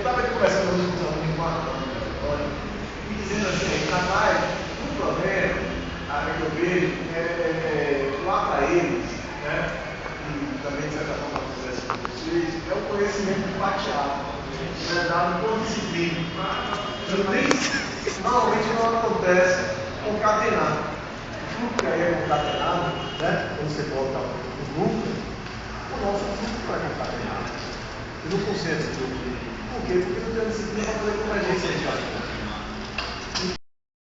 estava conversando hoje com um amigo e dizendo assim, rapaz, o problema que eu vejo lá para eles, né? E também de certa forma conversa com vocês, é o conhecimento fatiado, né, dado por disciplina. Normalmente não acontece concatenado. O fluxo que aí é concatenado, né? Quando você bota os núcleos, o nosso fluxo não é concatenado. Eu não consigo esse fluxo. Por quê? Porque não tem disciplina para fazer convergência de